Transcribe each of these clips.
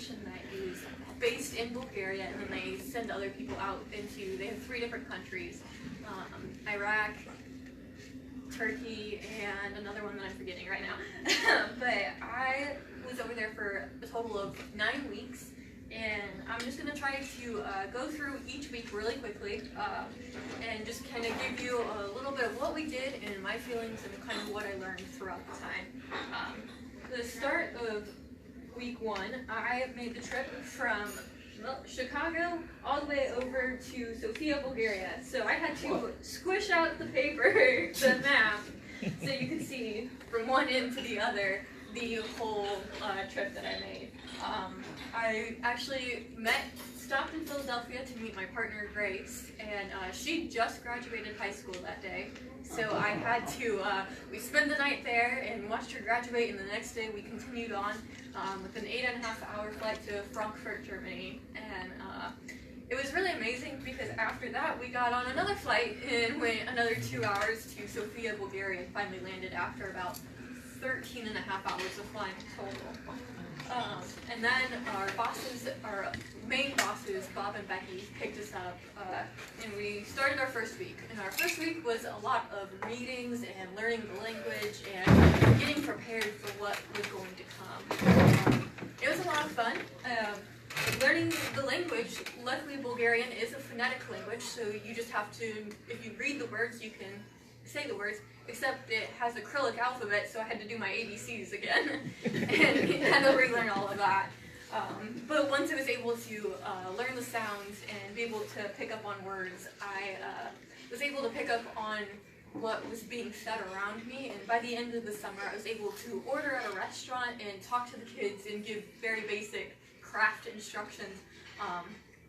organization that is based in Bulgaria, and then they send other people out into, they have 3 different countries, Iraq, Turkey, and another one that I'm forgetting right now. But I was over there for a total of 9 weeks, and I'm just going to try to go through each week really quickly and just kind of give you a little bit of what we did and my feelings and kind of what I learned throughout the time. The start of week 1, I made the trip from Chicago all the way over to Sofia, Bulgaria. So I had to squish out the paper, the map, so you could see from one end to the other the whole trip that I made. I actually stopped in Philadelphia to meet my partner Grace, and she just graduated high school that day. So I had to, we spent the night there and watched her graduate, and the next day we continued on with an 8.5-hour flight to Frankfurt, Germany. And it was really amazing because after that we got on another flight and went another 2 hours to Sofia, Bulgaria, and finally landed after about 13.5 hours of flying total. And then our main bosses, Bob and Becky, picked us up, and we started our first week. And our first week was a lot of meetings and learning the language and getting prepared for what was going to come. It was a lot of fun. Learning the language, luckily Bulgarian is a phonetic language, so you just have to, if you read the words, you can say the words, except it has acrylic alphabet, so I had to do my ABCs again, and had to relearn all of that. But once I was able to learn the sounds and be able to pick up on words, I was able to pick up on what was being said around me, and by the end of the summer I was able to order at a restaurant and talk to the kids and give very basic craft instructions.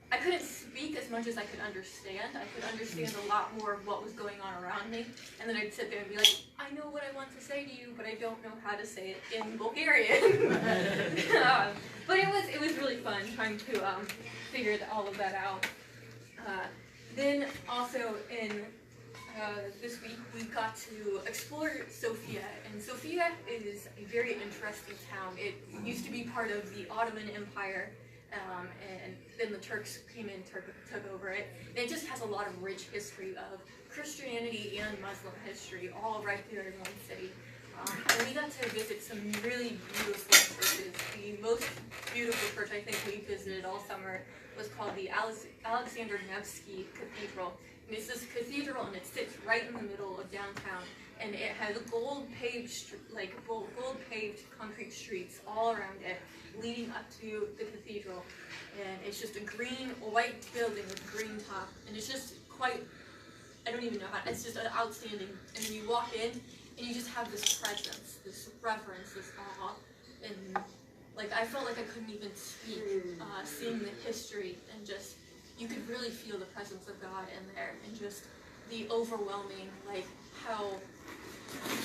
I couldn't speak as much as I could understand. I could understand a lot more of what was going on around me, and then I'd sit there and be like, I know what I want to say to you, but I don't know how to say it in Bulgarian. But it was really fun trying to figure all of that out. Then also in this week we got to explore Sofia, and Sofia is a very interesting town. It used to be part of the Ottoman Empire, and then the Turks came in, took over it. And it just has a lot of rich history of Christianity and Muslim history, all right there in one city. And we got to visit some really beautiful churches. The most beautiful church I think we visited all summer was called the Alexander Nevsky Cathedral. And it's this cathedral, and it sits right in the middle of downtown. And it has gold paved concrete streets all around it, leading up to the cathedral. And it's just a white building with green top, and it's just quite, I don't even know how, it's just outstanding. And then you walk in, and you just have this presence, this reverence, this awe, and like I felt like I couldn't even speak, seeing the history, and just, you could really feel the presence of God in there, and just the overwhelming, like how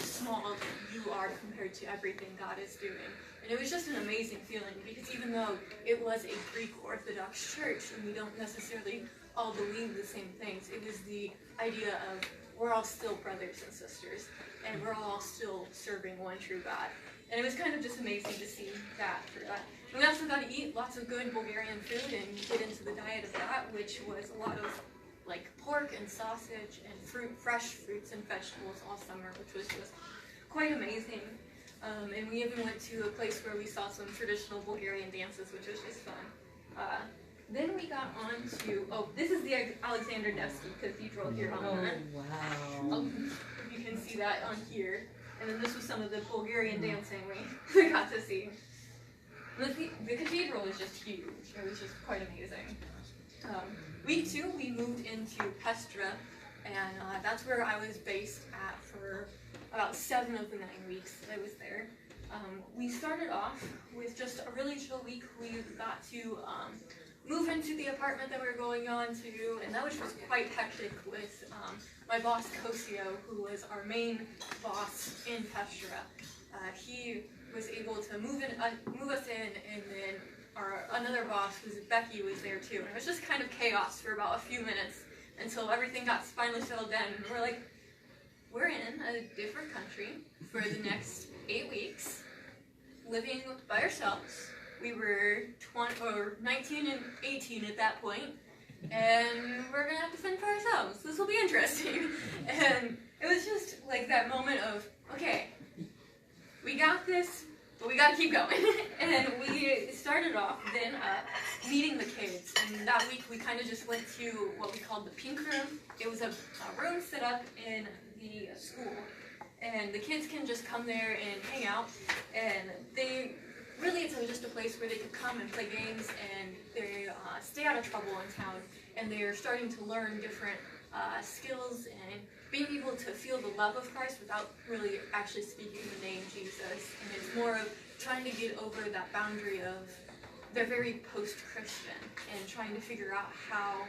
small you are compared to everything God is doing. And it was just an amazing feeling, because even though it was a Greek Orthodox church and we don't necessarily all believe the same things, it was the idea of we're all still brothers and sisters, and we're all still serving one true God. And it was kind of just amazing to see that through that. And we also got to eat lots of good Bulgarian food and get into the diet of that, which was a lot of like pork and sausage and fresh fruits and vegetables all summer, which was just quite amazing. And we even went to a place where we saw some traditional Bulgarian dances, which was just fun. Then we got on to, this is the Alexander Nevsky Cathedral here on the, wow. If you can see that on here. And then this was some of the Bulgarian dancing we got to see. The cathedral is just huge. It was just quite amazing. Week 2, we moved into Pestra, and that's where I was based at for about 7 of the 9 weeks that I was there. We started off with just a really chill week. We got to move into the apartment that we were going on to, and that was just quite hectic with my boss, Kosio, who was our main boss in Pestra. He was able to move us in, and then another boss, Becky, was there too. And it was just kind of chaos for about a few minutes until everything got finally settled down. And we're like, we're in a different country for the next 8 weeks, living by ourselves We were 19 and 18 at that point, and we're gonna have to fend for ourselves. This will be interesting. And it was just like that moment of, okay, we got this, but we gotta keep going. And we started off then meeting the kids. And that week we kind of just went to what we called the pink room. It was a room set up in the school. And the kids can just come there and hang out. And it's just a place where they could come and play games, and they stay out of trouble in town. And they're starting to learn different skills and being able to feel the love of Christ without really actually speaking the name Jesus. And it's more of trying to get over that boundary of they're very post-Christian and trying to figure out how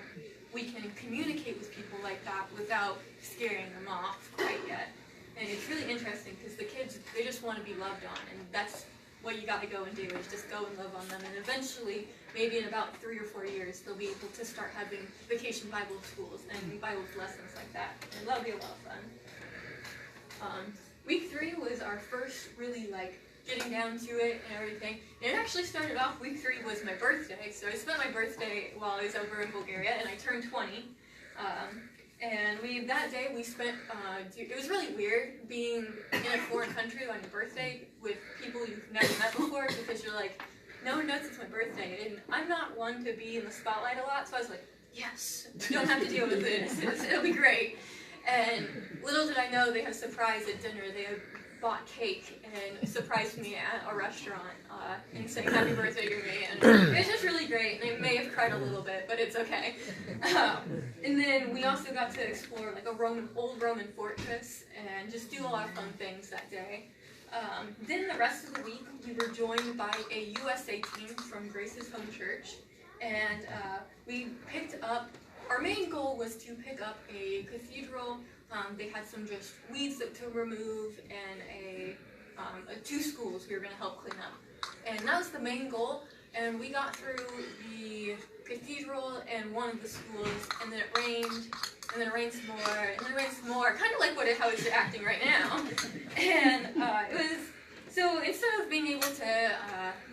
we can communicate with people like that without scaring them off quite yet. And it's really interesting because the kids, they just want to be loved on, and that's what you got to go and do, is just go and love on them. And eventually, maybe in about 3 or 4 years, they'll be able to start having vacation Bible schools and Bible lessons like that. And that'll be a lot of fun. Week 3 was our first really getting down to it and everything. And it actually started off, week 3 was my birthday. So I spent my birthday while I was over in Bulgaria, and I turned 20. And that day we spent, it was really weird being in a foreign country on your birthday with people you've never met before, because you're like, no one knows it's my birthday. And I'm not one to be in the spotlight a lot, so I was like, yes, you don't have to deal with this. It'll be great. And little did I know they had a surprise at dinner. They had bought cake and surprised me at a restaurant and saying happy birthday to me. And it was just really great. And I may have cried a little bit, but it's okay. And then we also got to explore a old Roman fortress and just do a lot of fun things that day. Then the rest of the week we were joined by a USA team from Grace's home church, and we picked up, our main goal was to pick up a cathedral. They had some just weeds to remove, and 2 schools we were going to help clean up. And that was the main goal. And we got through the cathedral and one of the schools, and then it rained, and then it rained some more, and then it rained some more, kind of like how it's acting right now. And it was, so instead of being able to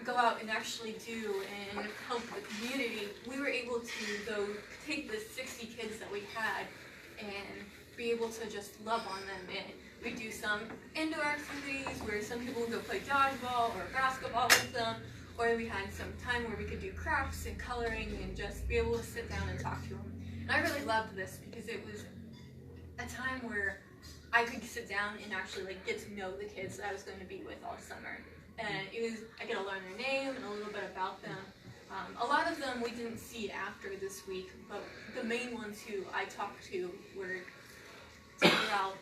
go out and actually do and help the community, we were able to go take the 60 kids that we had and be able to just love on them. And we do some indoor activities where some people would go play dodgeball or basketball with them, or we had some time where we could do crafts and coloring and just be able to sit down and talk to them. And I really loved this because it was a time where I could sit down and actually get to know the kids that I was going to be with all summer. And I get to learn their name and a little bit about them. A lot of them we didn't see after this week, but the main ones who I talked to were throughout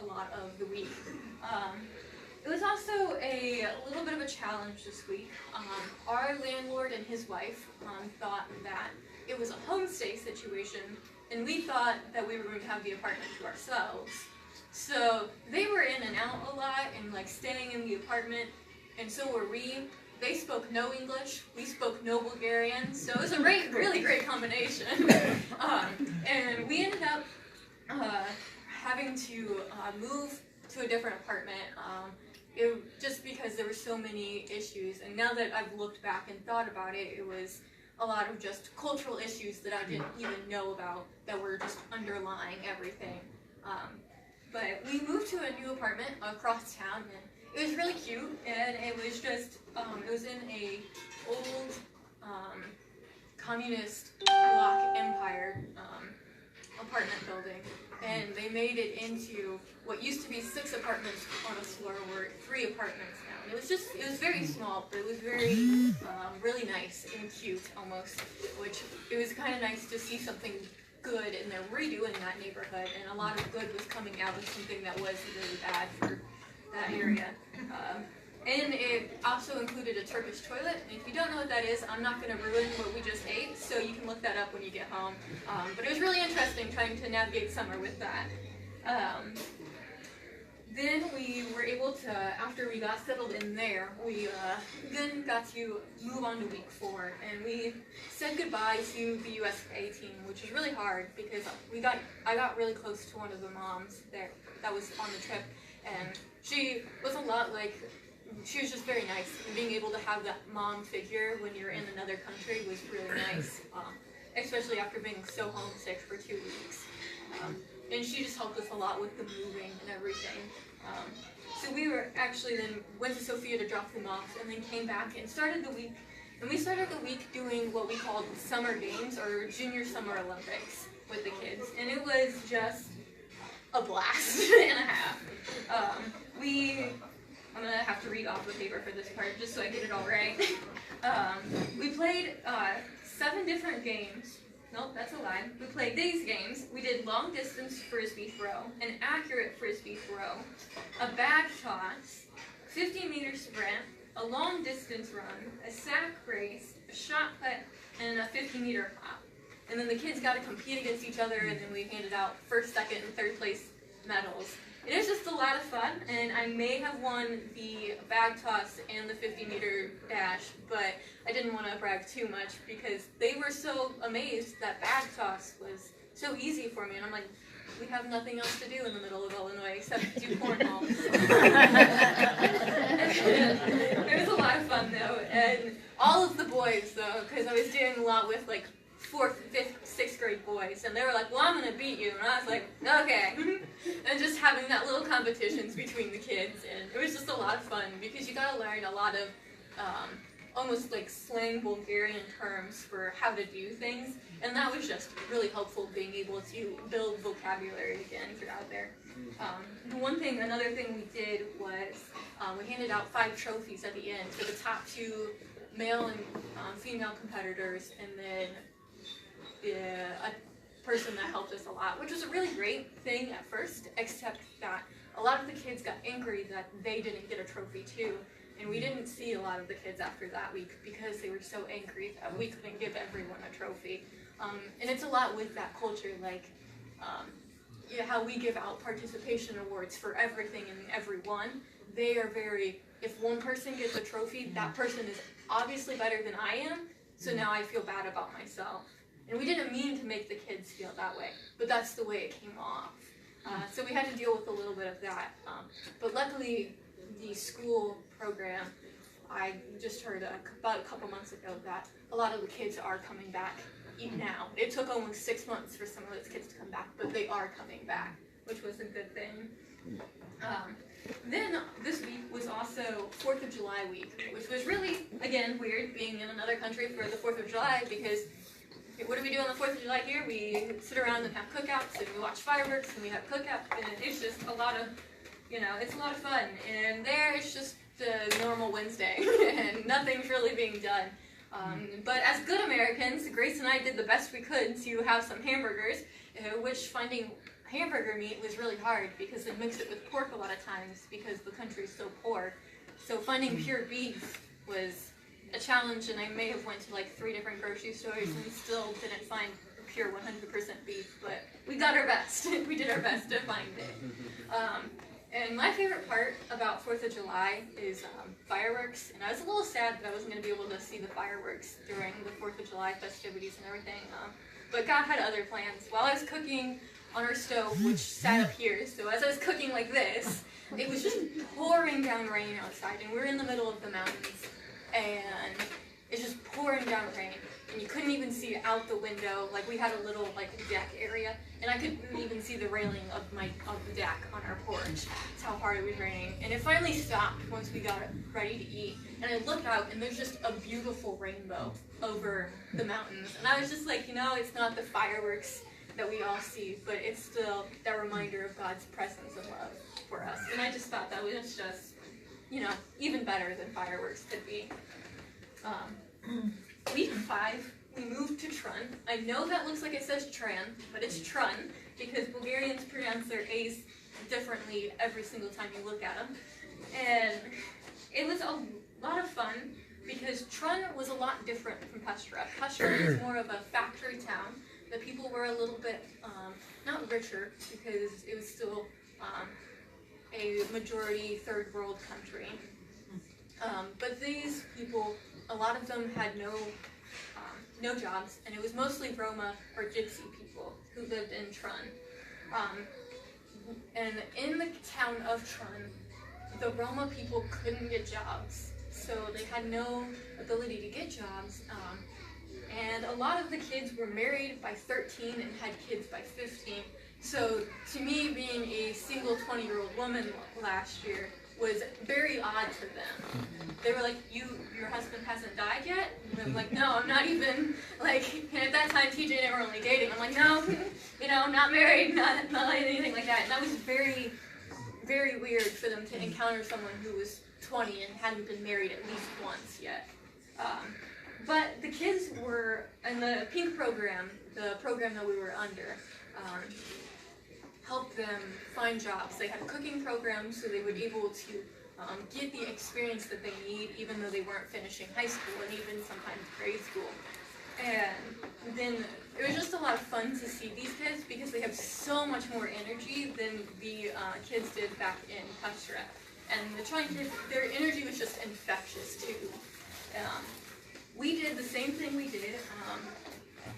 a lot of the week. It was also a little bit of a challenge this week. Our landlord and his wife thought that it was a homestay situation, and we thought that we were going to have the apartment to ourselves. So they were in and out a lot and staying in the apartment, and so were we. They spoke no English, we spoke no Bulgarian, so it was a really great combination. And we ended up having to move to a different apartment just because there were so many issues. And now that I've looked back and thought about it, it was a lot of just cultural issues that I didn't even know about that were just underlying everything. But we moved to a new apartment across town, and it was really cute, and it was just, it was in a old communist bloc empire apartment building, and they made it into what used to be 6 apartments on a floor were 3 apartments now. And it was very small, but it was very, really nice and cute almost, which it was kind of nice to see something good, and they're redoing that neighborhood, and a lot of good was coming out of something that was really bad for that area. And it also included a Turkish toilet, and if you don't know what that is, I'm not going to ruin what we just ate, so you can look that up when you get home. But it was really interesting trying to navigate summer with that. Then we were able to, after we got settled in there, we then got to move on to week 4, and we said goodbye to the USA team, which was really hard because I got really close to one of the moms there that was on the trip, and she was a lot like she was just very nice. And being able to have that mom figure when you're in another country was really nice, especially after being so homesick for 2 weeks. And she just helped us a lot with the moving and everything. So we were actually then went to Sophia to drop them off, and then came back and started the week. And we started the week doing what we called summer games, or junior summer Olympics, with the kids. And it was just a blast and a half. I'm going to have to read off the paper for this part, just so I get it all right. We played 7 different games. Nope, that's a lie. We played these games. We did long distance frisbee throw, an accurate frisbee throw, a bag toss, 50-meter sprint, a long distance run, a sack race, a shot put, and a 50-meter hop. And then the kids got to compete against each other, and then we handed out first, second, and third place medals. It was just a lot of fun, and I may have won the bag toss and the 50-meter dash, but I didn't want to brag too much because they were so amazed that bag toss was so easy for me, and I'm like, we have nothing else to do in the middle of Illinois except do cornhole. It was a lot of fun though, and all of the boys though, because I was doing a lot with like 4th, 5th, 6th grade boys, and they were like, well, I'm going to beat you, and I was like, okay. And just having that little competitions between the kids, and it was just a lot of fun, because you got to learn a lot of almost like slang Bulgarian terms for how to do things, and that was just really helpful, being able to build vocabulary again throughout there. Another thing we did was we handed out 5 trophies at the end for the top 2 male and female competitors, and then a person that helped us a lot, which was a really great thing at first, except that a lot of the kids got angry that they didn't get a trophy too, and we didn't see a lot of the kids after that week because they were so angry that we couldn't give everyone a trophy. And it's a lot with that culture, like how we give out participation awards for everything and everyone. They are very, if one person gets a trophy, that person is obviously better than I am, so now I feel bad about myself. And we didn't mean to make the kids feel that way, but that's the way it came off. So we had to deal with a little bit of that. But luckily, the school program, I just heard about a couple months ago that a lot of the kids are coming back now. It took almost 6 months for some of those kids to come back, but they are coming back, which was a good thing. Then this week was also 4th of July week, which was really, again, weird being in another country for the 4th of July, because what do we do on the 4th of July here? We sit around and have cookouts, and we watch fireworks, and we have cookouts, and it's just a lot of, it's a lot of fun. And there it's just a normal Wednesday, and nothing's really being done. But as good Americans, Grace and I did the best we could to have some hamburgers, which finding hamburger meat was really hard because they mix it with pork a lot of times because the country is so poor. So finding pure beef was a challenge, and I may have went to like 3 different grocery stores and still didn't find pure 100% beef, but we got our best. We did our best to find it. And my favorite part about 4th of July is fireworks, and I was a little sad that I wasn't going to be able to see the fireworks during the 4th of July festivities and everything, but God had other plans. While I was cooking on our stove, which sat up here, so as I was cooking like this, it was just pouring down rain outside, and we're in the middle of the mountains, and it's just pouring down rain, and you couldn't even see out the window. Like, we had a little deck area, and I couldn't even see the railing of the deck on our porch. That's how hard it was raining. And it finally stopped once we got ready to eat, and I looked out, and there's just a beautiful rainbow over the mountains, and I was just like, it's not the fireworks that we all see, but it's still that reminder of God's presence and love for us. And I just thought that was just, even better than fireworks could be. Week 5, we moved to Trun. I know that looks like it says Tran, but it's Trun, because Bulgarians pronounce their A's differently every single time you look at them. And it was a lot of fun, because Trun was a lot different from Pestra. Pestra was more of a factory town. The people were a little bit, not richer, because it was still a majority third world country. But these people, a lot of them had no jobs, and it was mostly Roma or Gypsy people who lived in Trun. And in the town of Trun, the Roma people couldn't get jobs, so they had no ability to get jobs. And a lot of the kids were married by 13 and had kids by 15. So to me, being a single 20-year-old woman last year was very odd to them. They were like, your husband hasn't died yet? And I'm like, no, I'm not even, like, and at that time TJ and I were only dating. I'm like, no, I'm not married, not anything like that. And that was very, very weird for them to encounter someone who was 20 and hadn't been married at least once yet. But the kids were, in the PINK program, the program that we were under, helped them find jobs. They had a cooking program, so they would be able to get the experience that they need, even though they weren't finishing high school and even sometimes grade school. And then it was just a lot of fun to see these kids because they have so much more energy than the kids did back in Petra. And the Trun kids, their energy was just infectious too. We did the same thing we did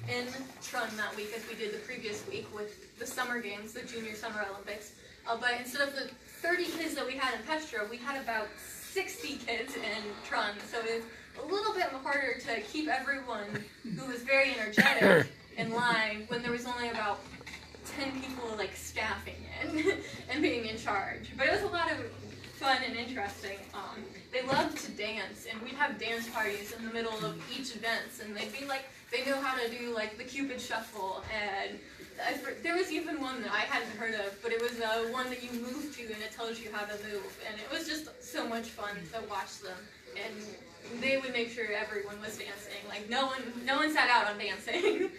in Trun that week as we did the previous week with the summer games, the Junior Summer Olympics. But instead of the 30 kids that we had in Petra, we had about 60 kids in Trun. So it was a little bit harder to keep everyone who was very energetic in line when there was only about 10 people like staffing it and being in charge. But it was a lot of fun and interesting. They loved to dance, and we'd have dance parties in the middle of each event, and they'd be like, they know how to do like the Cupid Shuffle, and there was even one that I hadn't heard of, but it was one that you move to and it tells you how to move, and it was just so much fun to watch them, and they would make sure everyone was dancing, like no one sat out on dancing.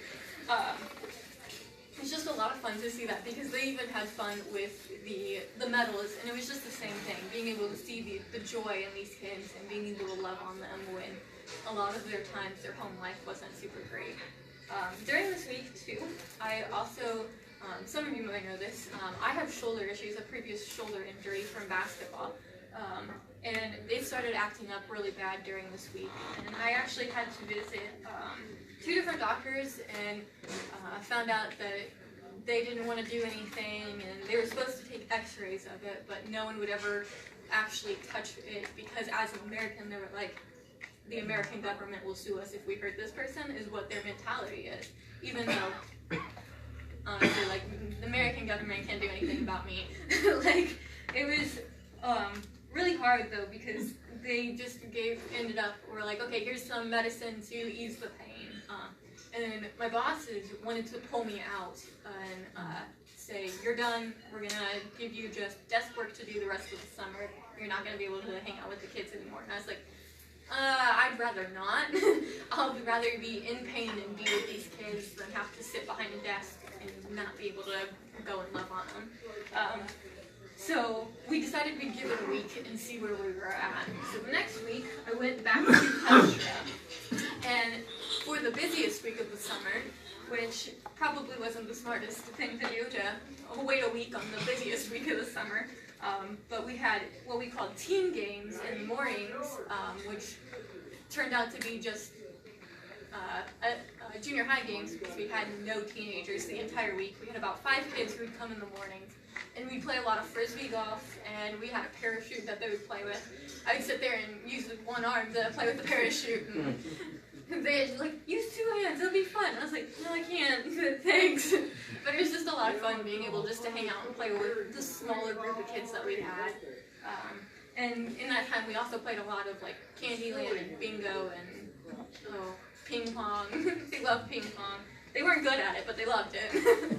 It's just a lot of fun to see that because they even had fun with the medals, and it was just the same thing, being able to see the joy in these kids and being able to love on them when a lot of their times their home life wasn't super great. During this week too, I also, some of you might know this, I have shoulder issues, a previous shoulder injury from basketball, and it started acting up really bad during this week, and I actually had to visit 2 different doctors, and found out that they didn't want to do anything, and they were supposed to take x-rays of it, but no one would ever actually touch it because as an American, they were like, the American government will sue us if we hurt this person, is what their mentality is. Even though, honestly, like, the American government can't do anything about me. Like, it was really hard, though, because they just were like, okay, here's some medicine to ease the pain. And then my bosses wanted to pull me out and say, you're done, we're going to give you just desk work to do the rest of the summer. You're not going to be able to hang out with the kids anymore. And I was like, I'd rather not. I'll rather be in pain and be with these kids than have to sit behind a desk and not be able to go and love on them. So we decided we'd give it a week and see where we were at. So the next week, I went back to Petra, and for the busiest week of the summer, which probably wasn't the smartest thing to do to wait a week on the busiest week of the summer, but we had what we called teen games in the mornings, which turned out to be just junior high games because we had no teenagers the entire week. We had about 5 kids who would come in the mornings, and we'd play a lot of frisbee golf, and we had a parachute that they would play with. I would sit there and use one arm to play with the parachute, and they'd like, use 2 hands, it'll be fun. I was like, no, I can't, thanks. But it was just a lot of fun being able just to hang out and play with the smaller group of kids that we had. And in that time, we also played a lot of like Candyland and bingo and ping pong. They loved ping pong. They weren't good at it, but they loved it.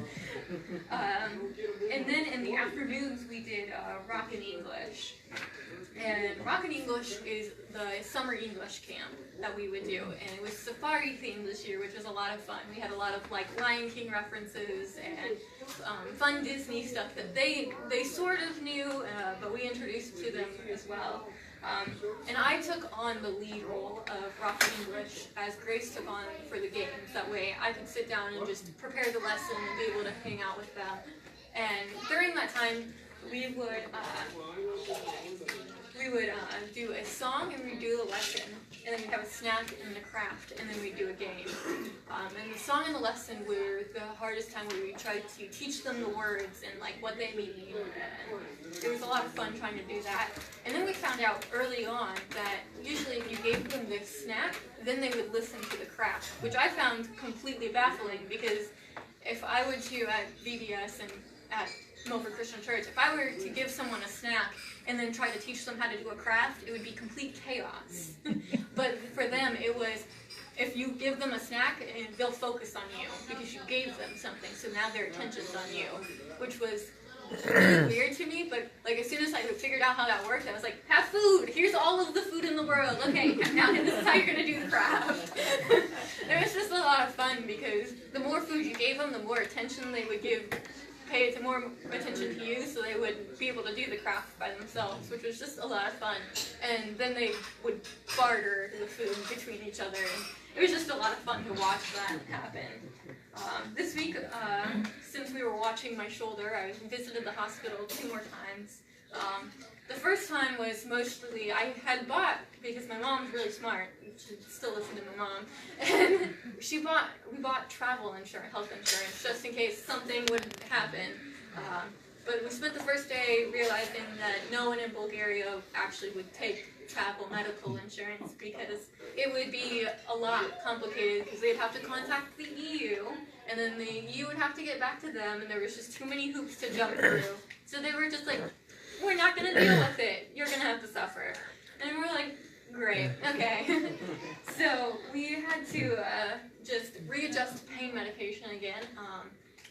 And then in the afternoons, we did Rockin' English. And Rockin' English is the summer English camp that we would do. And it was safari themed this year, which was a lot of fun. We had a lot of like Lion King references and fun Disney stuff that they sort of knew, but we introduced to them as well. And I took on the lead role of Rockin' English as Grace took on for the games. That way I could sit down and just prepare the lesson and be able to hang out with them. And during that time, we would do a song and we'd do the lesson. and then we'd have a snack and a craft, and then we'd do a game. And the song and the lesson were the hardest time, where we tried to teach them the words and like what they mean. And it was a lot of fun trying to do that. And then we found out early on that usually if you gave them the snack, then they would listen to the craft, which I found completely baffling, because if I were to, at VBS and at Milford Christian Church, if I were to give someone a snack and then try to teach them how to do a craft, it would be complete chaos. But for them, it was, if you give them a snack, they'll focus on you because you gave them something, so now their attention's on you, which was really weird to me. But like as soon as I figured out how that worked, I was like, have food, here's all of the food in the world, okay, now this is how you're gonna do the craft. It was just a lot of fun, because the more food you gave them, the more attention they would pay more attention to you, so they would be able to do the craft by themselves, which was just a lot of fun. And then they would barter the food between each other, and it was just a lot of fun to watch that happen. This week, since we were watching my shoulder, I visited the hospital 2 more times. The first time was mostly, I had bought, because my mom's really smart, you should still listen to my mom, and we bought travel insurance, health insurance, just in case something would happen. But we spent the first day realizing that no one in Bulgaria actually would take travel medical insurance, because it would be a lot complicated, because they'd have to contact the EU, and then the EU would have to get back to them, and there was just too many hoops to jump through. So they were just like, we're not going to deal with it, you're going to have to suffer. And we're like, great, okay. So we had to just readjust pain medication again.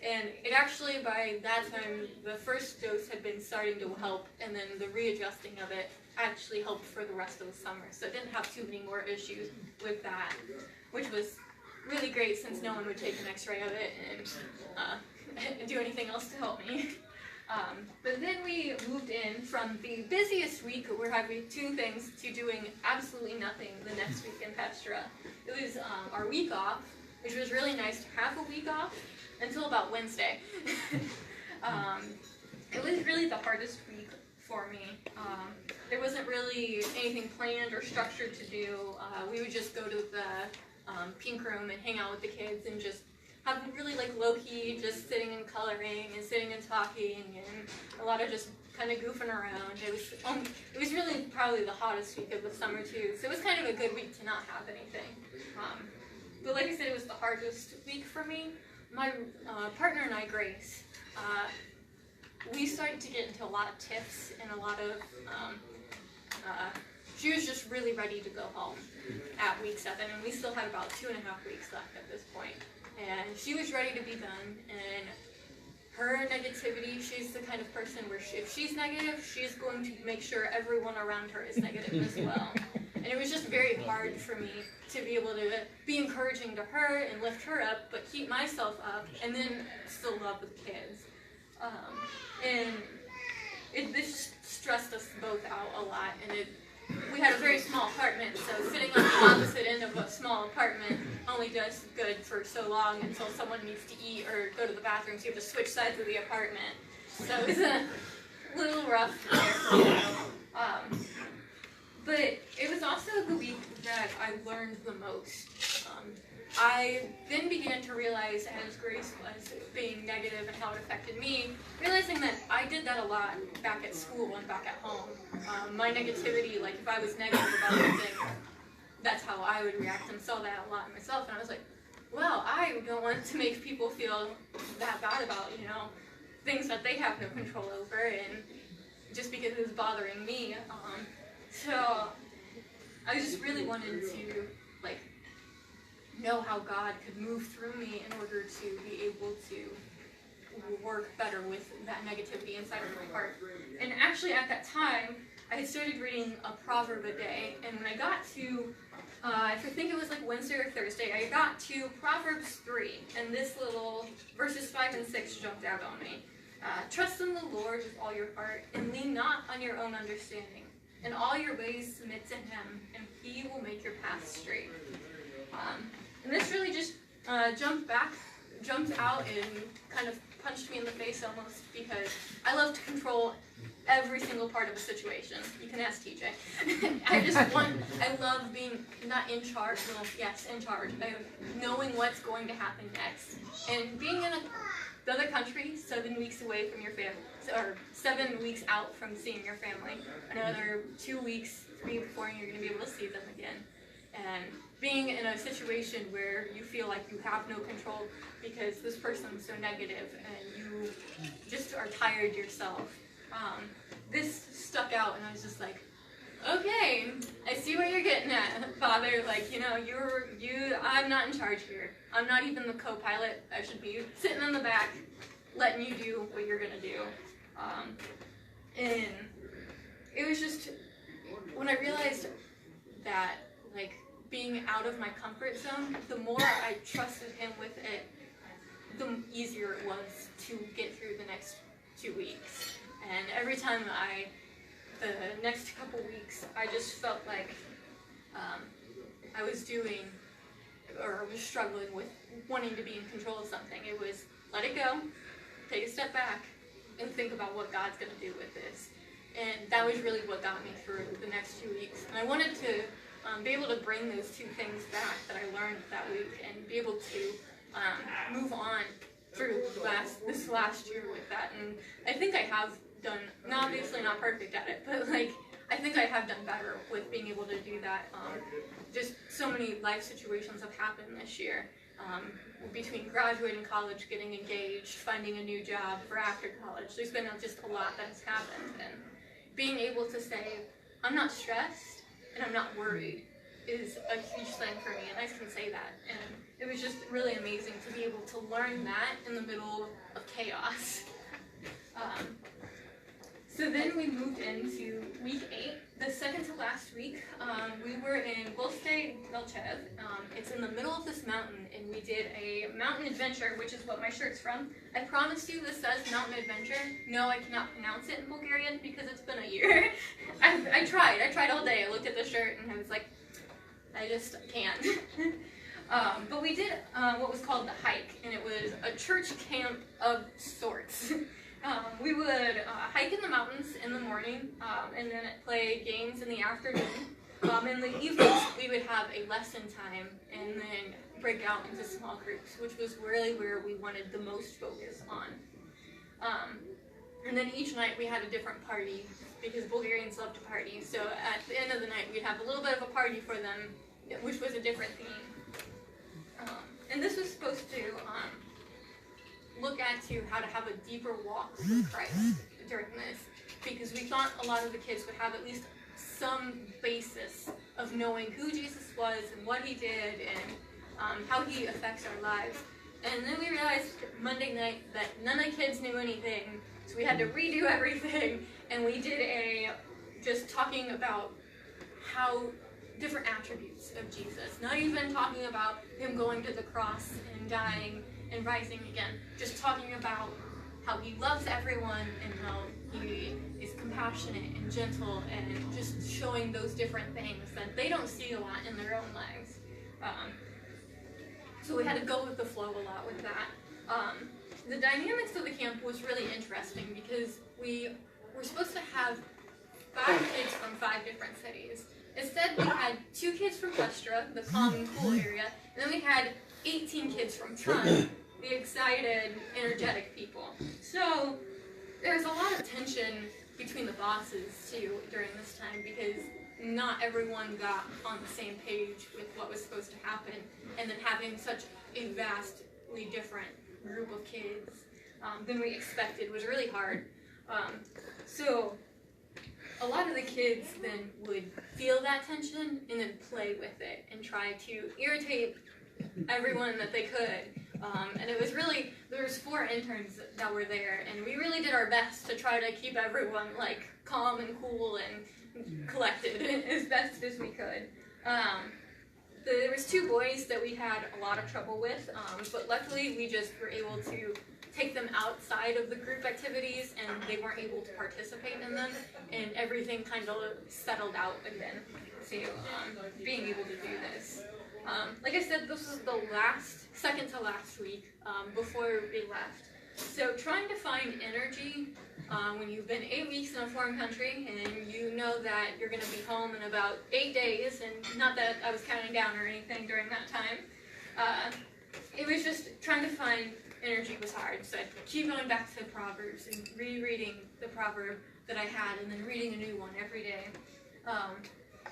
And it actually, by that time, the first dose had been starting to help, and then the readjusting of it actually helped for the rest of the summer. So I didn't have too many more issues with that, which was really great, since no one would take an x-ray of it and do anything else to help me. But then we moved in from the busiest week, we're having 2 things, to doing absolutely nothing the next week in Petra. It was our week off, which was really nice to have a week off, until about Wednesday. It was really the hardest week for me. There wasn't really anything planned or structured to do. We would just go to the pink room and hang out with the kids and just have really like low-key, just sitting and coloring and sitting and talking, and a lot of just kind of goofing around. It was really probably the hottest week of the summer too, so it was kind of a good week to not have anything. But like I said, it was the hardest week for me. My partner and I, Grace, we started to get into a lot of tiffs and a lot of, she was just really ready to go home at week 7, and we still had about 2.5 weeks left at this point. And she was ready to be done, and her negativity, she's the kind of person where if she's negative, she's going to make sure everyone around her is negative as well. And it was just very hard for me to be able to be encouraging to her and lift her up, but keep myself up, and then still love the kids. And this stressed us both out a lot, and we had a very small apartment, so sitting on the opposite end of a small apartment only does good for so long until someone needs to eat or go to the bathroom, so you have to switch sides of the apartment. So it was a little rough there. But it was also the week that I learned the most. I then began to realize, as Grace was being negative and how it affected me, realizing that I did that a lot back at school and back at home. My negativity, like if I was negative about something, that's how I would react, and saw that a lot in myself. And I was like, well, I don't want to make people feel that bad about, things that they have no control over, and just because it was bothering me. So I just really wanted to, know how God could move through me in order to be able to work better with that negativity inside of my heart. And actually at that time, I had started reading a proverb a day, and when I got to, I think it was like Wednesday or Thursday, I got to Proverbs 3, and this little, verses 5 and 6 jumped out on me. Trust in the Lord with all your heart, and lean not on your own understanding. In all your ways submit to Him, and He will make your path straight. And this really just jumped out and kind of punched me in the face almost, because I love to control every single part of a situation. You can ask TJ. I love being not in charge, well, yes, in charge, of knowing what's going to happen next. And being in another country, 7 weeks away from your family, or 7 weeks out from seeing your family, another 2 weeks, 3 before you're going to be able to see them again. And being in a situation where you feel like you have no control because this person's so negative and you just are tired yourself. This stuck out, and I was just like, okay, I see what you're getting at, Father. Like, I'm not in charge here. I'm not even the co-pilot. I should be sitting in the back, letting you do what you're gonna do. And it was just, when I realized that, like, being out of my comfort zone, the more I trusted him with it, the easier it was to get through the next 2 weeks. And every time the next couple weeks, I just felt like I was doing, or was struggling with wanting to be in control of something. It was, let it go, take a step back, and think about what God's going to do with this. And that was really what got me through the next 2 weeks. And I wanted to be able to bring those two things back that I learned that week and be able to move on through this last year with that. And I think I have done, obviously not perfect at it, but like, I think I have done better with being able to do that. Just so many life situations have happened this year. Between graduating college, getting engaged, finding a new job for after college, there's been just a lot that has happened. And being able to say, I'm not stressed and I'm not worried is a huge thing for me, and I can say that. And it was just really amazing to be able to learn that in the middle of chaos. So then we moved into week 8, the second to last week. We were in Milford. It's in the middle of this mountain, and we did a mountain adventure, which is what my shirt's from. I promise you this says mountain adventure. No, I cannot pronounce it in Bulgarian because it's been a year. I tried all day. I looked at the shirt and I was like, I just can't. But we did what was called the hike, and it was a church camp of sorts. We would hike in the mountains in the morning, and then play games in the afternoon. In the evenings, we would have a lesson time, and then break out into small groups, which was really where we wanted the most focus on. And then each night we had a different party, because Bulgarians love to party. So at the end of the night, we'd have a little bit of a party for them, which was a different theme. And this was supposed to look at how to have a deeper walk with Christ during this, because we thought a lot of the kids would have at least some basis of knowing who Jesus was and what he did and how he affects our lives. And then we realized Monday night that none of the kids knew anything, so we had to redo everything, and we did just talking about how different attributes of Jesus, not even talking about him going to the cross and dying and rising again, just talking about how he loves everyone and how he is compassionate and gentle, and just showing those different things that they don't see a lot in their own lives. So we had to go with the flow a lot with that. The dynamics of the camp was really interesting because we were supposed to have 5 kids from 5 different cities. Instead, we had 2 kids from Westra, the calm and cool area, and then we had 18 kids from Trun, the excited, energetic people. So there was a lot of tension between the bosses too during this time, because not everyone got on the same page with what was supposed to happen, and then having such a vastly different group of kids than we expected was really hard. So a lot of the kids then would feel that tension and then play with it and try to irritate everyone that they could. And it was really, there was 4 interns that were there, and we really did our best to try to keep everyone like calm and cool and collected as best as we could. There was 2 boys that we had a lot of trouble with, but luckily we just were able to take them outside of the group activities, and they weren't able to participate in them, and everything kind of settled out again to being able to do this. Like I said, this was the second to last week before we left. So trying to find energy when you've been 8 weeks in a foreign country and you know that you're going to be home in about 8 days, and not that I was counting down or anything during that time, it was just trying to find energy was hard. So I'd keep going back to the Proverbs and rereading the proverb that I had and then reading a new one every day.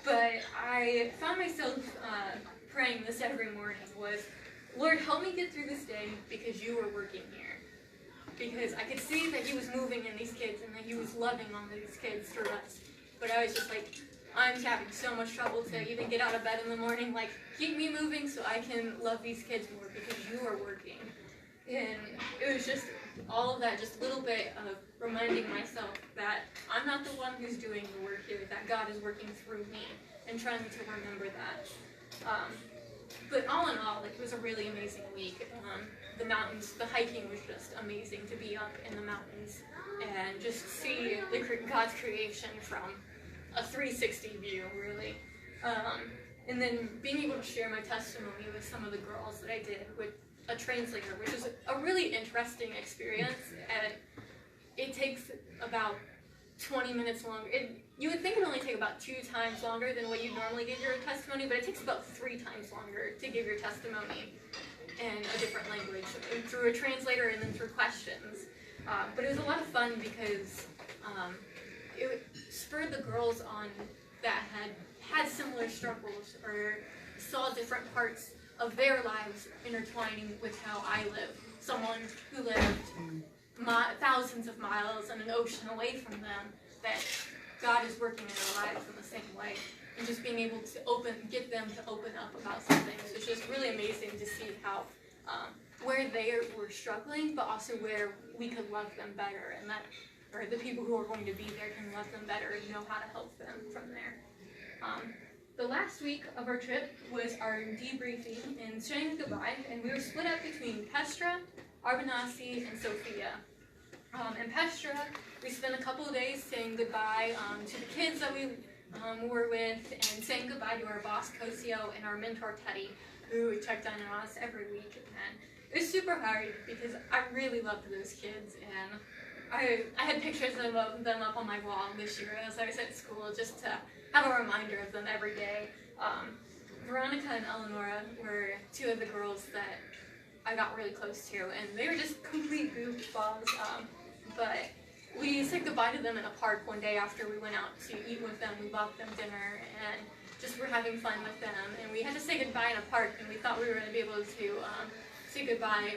But I found myself praying this every morning was, Lord, help me get through this day because you are working here. Because I could see that he was moving in these kids and that he was loving on these kids through us. But I was just like, I'm having so much trouble to even get out of bed in the morning. Like, keep me moving so I can love these kids more because you are working. And it was just all of that, just a little bit of reminding myself that I'm not the one who's doing the work here, that God is working through me, and trying to remember that. But all in all, like, it was a really amazing week. The mountains, the hiking was just amazing to be up in the mountains and just see God's creation from a 360 view, really. And then being able to share my testimony with some of the girls that I did with a translator, which is a really interesting experience, and it takes about 20 minutes longer. You would think it would only take about 2 times longer than what you normally give your testimony, but it takes about 3 times longer to give your testimony in a different language, through a translator and then through questions. But it was a lot of fun because it spurred the girls on that had similar struggles or saw different parts of their lives intertwining with how I live. Someone who lived thousands of miles and an ocean away from them, that God is working in their lives in the same way. And just being able to get them to open up about some things. It's just really amazing to see how, where they were struggling, but also where we could love them better, and that, or the people who are going to be there can love them better and know how to help them from there. The last week of our trip was our debriefing and saying goodbye, and we were split up between Petra, Arbanasi, and Sofia. In Petra, we spent a couple of days saying goodbye to the kids that we were with, and saying goodbye to our boss, Cosio, and our mentor, Teddy, who checked on us every week. And it was super hard because I really loved those kids, and I had pictures of them up on my wall this year as I was at school, just to have a reminder of them every day. Veronica and Eleonora were 2 of the girls that I got really close to, and they were just complete goofballs. But we said goodbye to them in a park one day after we went out to eat with them. We bought them dinner and just were having fun with them. And we had to say goodbye in a park, and we thought we were going to be able to say goodbye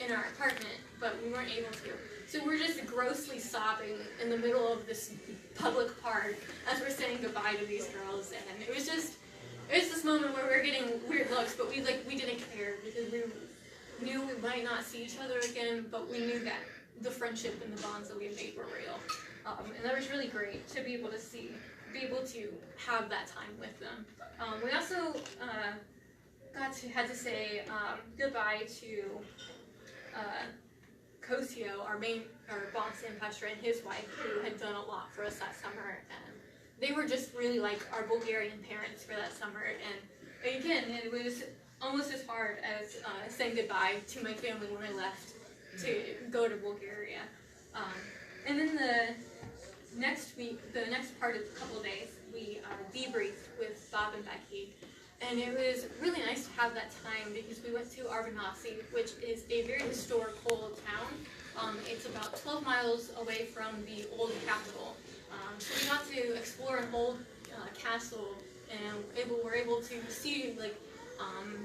in our apartment, but we weren't able to. So we're just grossly sobbing in the middle of this public park as we're saying goodbye to these girls. And it was this moment where we were getting weird looks, but we didn't care because we knew we might not see each other again, but we knew that the friendship and the bonds that we had made were real. And that was really great to be able to have that time with them. We also had to say goodbye to Cosio, our boss in Petra, and his wife, who had done a lot for us that summer. And they were just really like our Bulgarian parents for that summer. And again, it was almost as hard as saying goodbye to my family when I left to go to Bulgaria. And then the next part of the couple of days, we debriefed with Bob and Becky. And it was really nice to have that time because we went to Arbanasi, which is a very historical town. It's about 12 miles away from the old capital. So we got to explore an old castle, and were able to see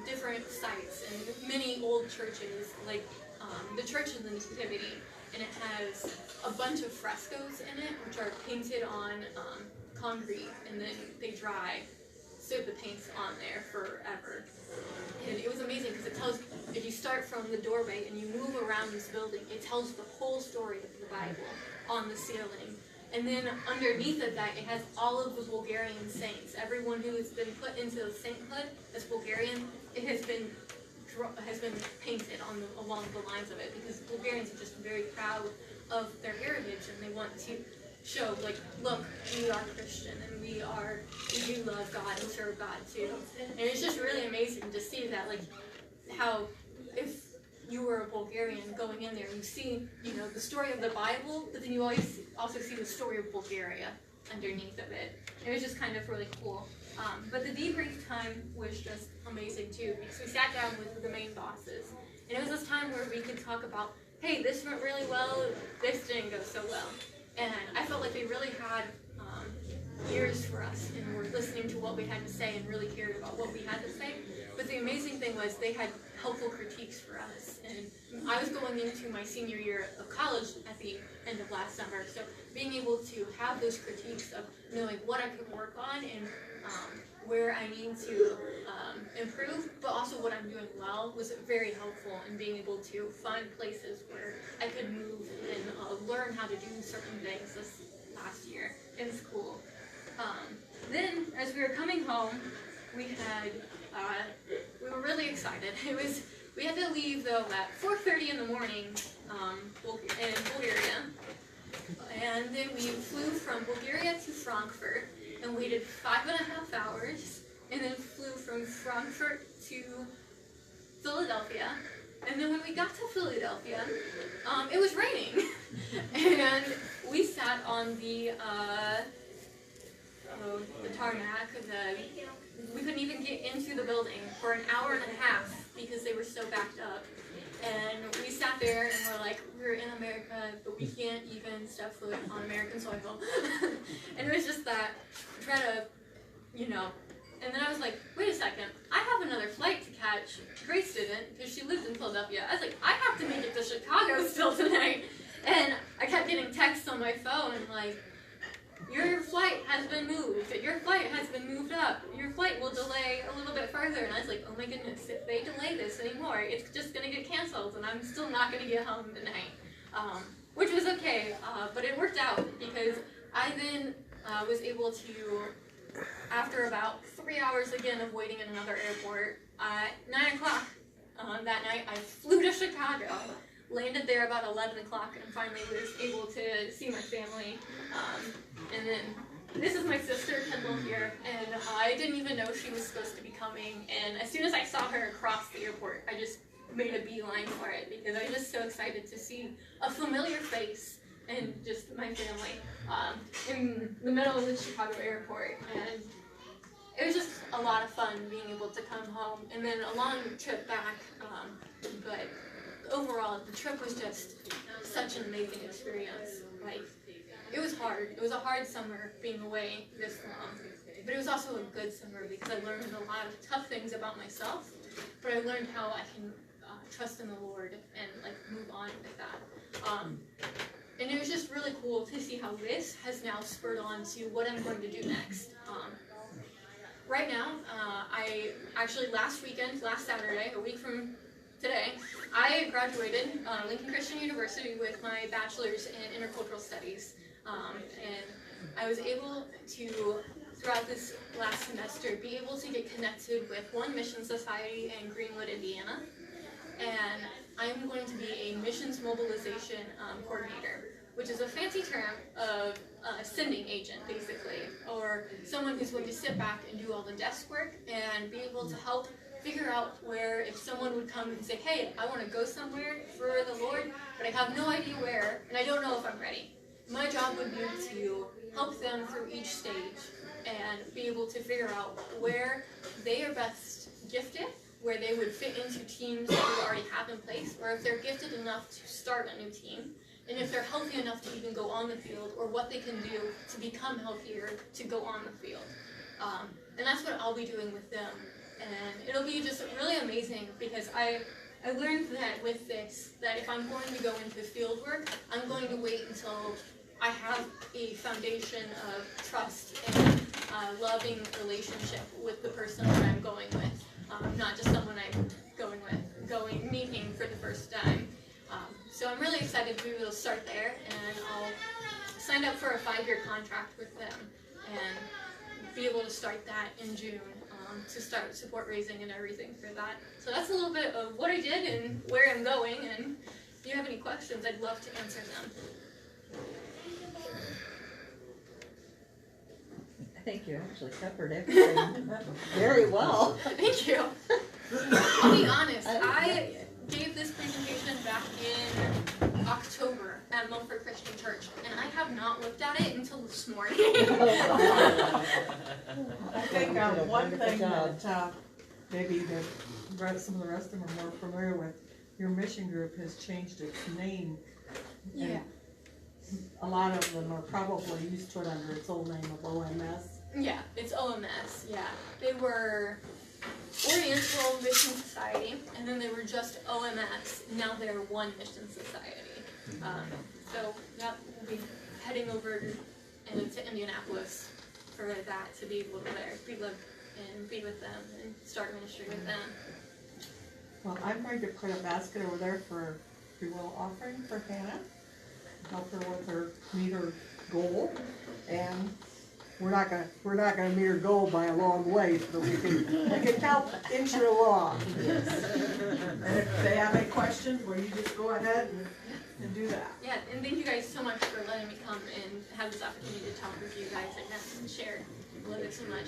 different sites and many old churches, like the Church of the Nativity, and it has a bunch of frescoes in it, which are painted on concrete, and then they dry, so the paint's on there forever. And it was amazing because it tells, if you start from the doorway and you move around this building, it tells the whole story of the Bible on the ceiling. And then underneath of that, it has all of the Bulgarian saints. Everyone who has been put into the sainthood as Bulgarian, it has been painted along the lines of it, because Bulgarians are just very proud of their heritage, and they want to show, look, we are Christian, and we do love God and serve God too. And it's just really amazing to see that, how if you were a Bulgarian going in there, you see, the story of the Bible, but then you always also see the story of Bulgaria underneath of it. It was just kind of really cool. But the debrief time was just amazing too, because we sat down with the main bosses, and it was this time where we could talk about, hey, this went really well, this didn't go so well. And I felt like they really had ears for us, and were listening to what we had to say and really cared about what we had to say. But the amazing thing was they had helpful critiques for us. And I was going into my senior year of college at the end of last summer, so being able to have those critiques of knowing what I could work on and where I need to improve, but also what I'm doing well, was very helpful in being able to find places where I could move and learn how to do certain things this last year in school. Then, as we were coming home, we were really excited. We had to leave though at 4:30 in the morning in Bulgaria, and then we flew from Bulgaria to Frankfurt and waited 5.5 hours, and then flew from Frankfurt to Philadelphia. And then when we got to Philadelphia, it was raining, and we sat on the tarmac. We couldn't even get into the building for an hour and a half because they were so backed up. And we sat there and we're like, we're in America, but we can't even step foot on American soil. And it was just that, try to, and then I was like, wait a second, I have another flight to catch. Grace didn't, because she lived in Philadelphia. I was like, I have to make it to Chicago still tonight. And I kept getting texts on my phone, like, your flight has been moved, your flight has been moved up, your flight will delay a little bit further. And I was like, oh my goodness, if they delay this anymore, it's just going to get canceled, and I'm still not going to get home tonight. Which was okay, but it worked out, because I then was able to, after about 3 hours again of waiting in another airport, at 9 o'clock that night, I flew to Chicago, landed there about 11 o'clock, and finally was able to see my family. And then, this is my sister, Kendall, here, and I didn't even know she was supposed to be coming, and as soon as I saw her across the airport, I just made a beeline for it, because I was just so excited to see a familiar face and just my family in the middle of the Chicago airport. And it was just a lot of fun being able to come home, and then a long trip back, but overall the trip was just such an amazing experience. Like, it was hard. It was a hard summer being away this long, but it was also a good summer because I learned a lot of tough things about myself, but I learned how I can trust in the Lord and move on with that. And it was just really cool to see how this has now spurred on to what I'm going to do next. Right now, I actually last Saturday, a week from today, I graduated Lincoln Christian University with my bachelor's in intercultural studies. And I was able to, throughout this last semester, be able to get connected with one mission society in Greenwood, Indiana. And I'm going to be a missions mobilization coordinator, which is a fancy term of a sending agent, basically, or someone who's going to sit back and do all the desk work and be able to help figure out where, if someone would come and say, hey, I want to go somewhere for the Lord, but I have no idea where, and I don't know if I'm ready. My job would be to help them through each stage and be able to figure out where they are best gifted, where they would fit into teams that we already have in place, or if they're gifted enough to start a new team, and if they're healthy enough to even go on the field, or what they can do to become healthier to go on the field. And that's what I'll be doing with them. And it'll be just really amazing, because I learned that with this, that if I'm going to go into field work, I'm going to wait until I have a foundation of trust and loving relationship with the person that I'm going with, not just someone I'm meeting for the first time. So I'm really excited to be able to start there, and I'll sign up for a 5-year contract with them and be able to start that in June to start support raising and everything for that. So that's a little bit of what I did and where I'm going, and if you have any questions, I'd love to answer them. I think you actually covered everything very well. Thank you. I'll be honest, I gave this presentation not looked at it until this morning. I think You did a one wonderful thing job. that maybe some of the rest of them are more familiar with, your mission group has changed its name. Yeah. And a lot of them are probably used to it under its old name of OMS. Yeah, it's OMS, yeah. They were Oriental Mission Society, and then they were just OMS. Now they're One Mission Society. So, yeah, we'll be heading over to Indianapolis for that, to be able to be with them and start ministry with them. Well, I'm going to put a basket over there for free will offering for Hannah. Help her with her, meet her goal. And we're not gonna meet her goal by a long way, but we can help inch her along. And if they have any questions, well, you just go ahead and do that. Yeah, and thank you guys so much for letting me come and have this opportunity to talk with you guys and share. I love it so much.